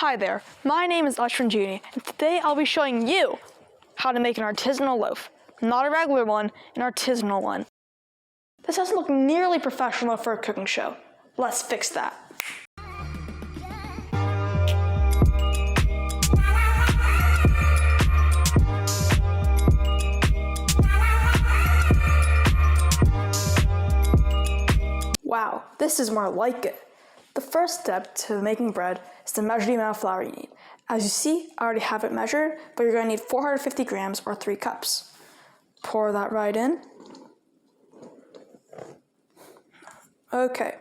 Hi there, my name is Ashwin, and today I'll be showing you how to make an artisanal loaf. Not a regular one, an artisanal one. This doesn't look nearly professional for a cooking show. Let's fix that. Wow, this is more like it. The first step to making bread is to measure the amount of flour you need. As you see, I already have it measured, but you're going to need 450 grams or 3 cups. Pour that right in. Okay.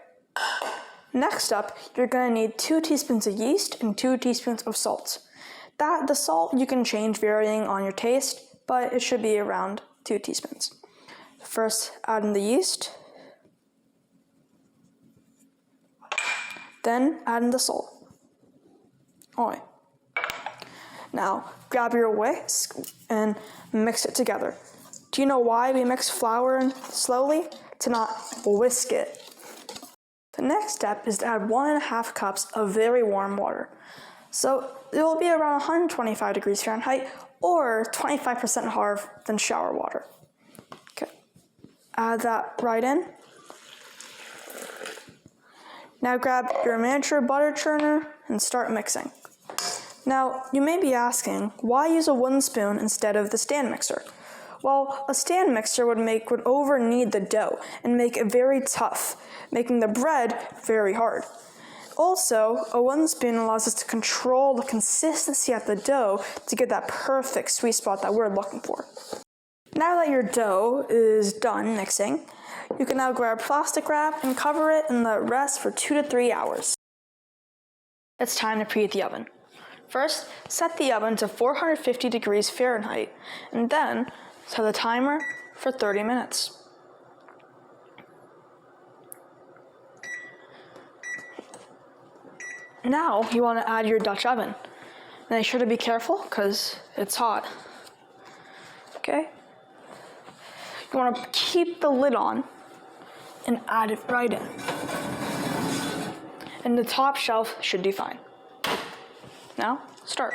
Next up, you're going to need 2 teaspoons of yeast and 2 teaspoons of salt. The salt you can change varying on your taste, but it should be around 2 teaspoons. First, add in the yeast. Then add in the salt. Now, grab your whisk and mix it together. Do you know why we mix flour in slowly? To not whisk it. The next step is to add 1.5 cups of very warm water. So it will be around 125 degrees Fahrenheit or 25% hotter than shower water. Okay, add that right in. Now grab your miniature butter churner and start mixing. Now, you may be asking, why use a wooden spoon instead of the stand mixer? Well, a stand mixer would over-knead the dough and make it very tough, making the bread very hard. Also, a wooden spoon allows us to control the consistency of the dough to get that perfect sweet spot that we're looking for. Now that your dough is done mixing, you can now grab plastic wrap and cover it and let it rest for 2 to 3 hours. It's time to preheat the oven. First, set the oven to 450 degrees Fahrenheit, and then set the timer for 30 minutes. Now you want to add your Dutch oven. Make sure to be careful because it's hot. Okay? You want to keep the lid on and add it right in. And the top shelf should be fine. Now, start.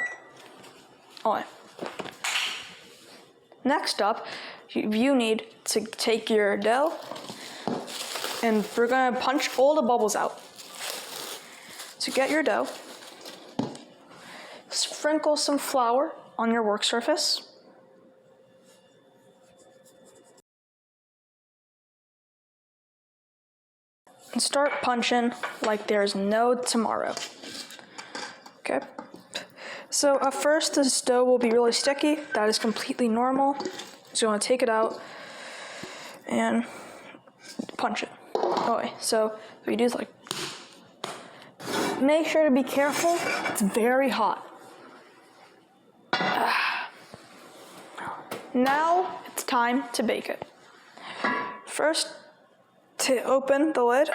Next up, you need to take your dough and we're going to punch all the bubbles out. So get your dough, sprinkle some flour on your work surface. And start punching like there's no tomorrow. Okay? So at first this dough will be really sticky. That is completely normal. So you want to take it out and punch it. Okay, so what you do is make sure to be careful. It's very hot. Now it's time to bake it. First, to open the lid,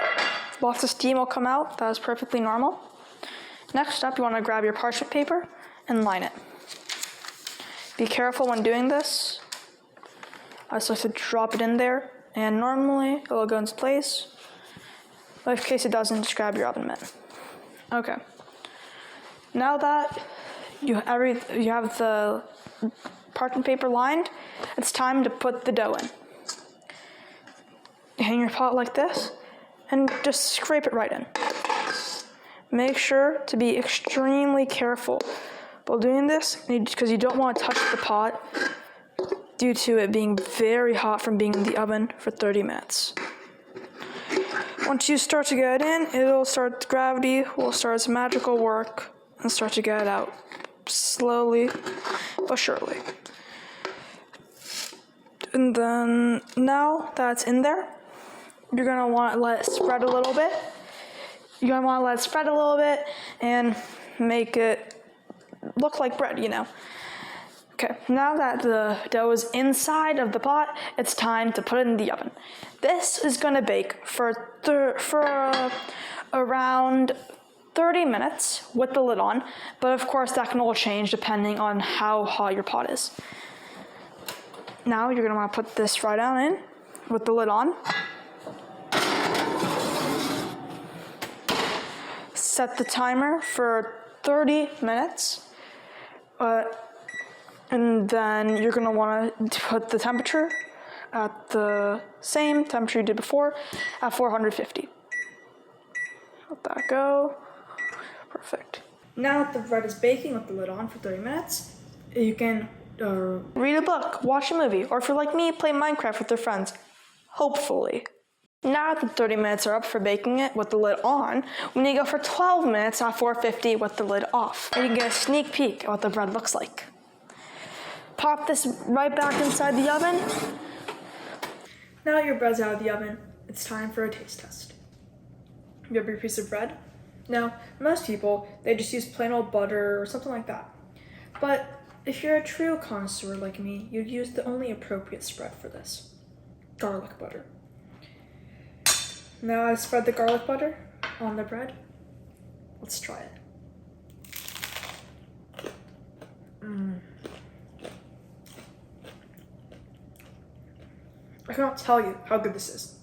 lots of steam will come out. That is perfectly normal. Next up, you want to grab your parchment paper and line it. Be careful when doing this. I just like to drop it in there, and normally it will go into place. But in case it doesn't, just grab your oven mitt. Okay. Now that you have the parchment paper lined, it's time to put the dough in. Hang your pot like this and just scrape it right in. Make sure to be extremely careful while doing this because you don't want to touch the pot due to it being very hot from being in the oven for 30 minutes. Once you start to get it in, gravity will start its magical work and start to get it out slowly but surely. And then now that's in there, you're going to want to let it spread a little bit. You're going to want to let it spread a little bit and make it look like bread, Okay, now that the dough is inside of the pot, it's time to put it in the oven. This is going to bake for around 30 minutes with the lid on, but of course that can all change depending on how hot your pot is. Now you're going to want to put this right down in with the lid on. Set the timer for 30 minutes. And then you're gonna wanna put the temperature at the same temperature you did before, at 450. Let that go. Perfect. Now that the bread is baking with the lid on for 30 minutes, you can read a book, watch a movie, or if you're like me, play Minecraft with your friends. Hopefully. Now that the 30 minutes are up for baking it with the lid on, we need to go for 12 minutes at 450 with the lid off. And you can get a sneak peek at what the bread looks like. Pop this right back inside the oven. Now that your bread's out of the oven, it's time for a taste test. You have your piece of bread. Now, most people, they just use plain old butter or something like that. But if you're a true connoisseur like me, you'd use the only appropriate spread for this: garlic butter. Now I've spread the garlic butter on the bread. Let's try it. I cannot tell you how good this is.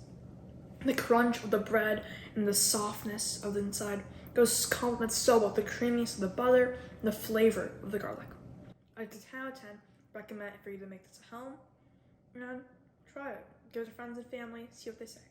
The crunch of the bread and the softness of the inside complements so well the creaminess of the butter and the flavor of the garlic. I 10 out of 10 recommend it for you to make this at home and try it. Give it to friends and family, see what they say.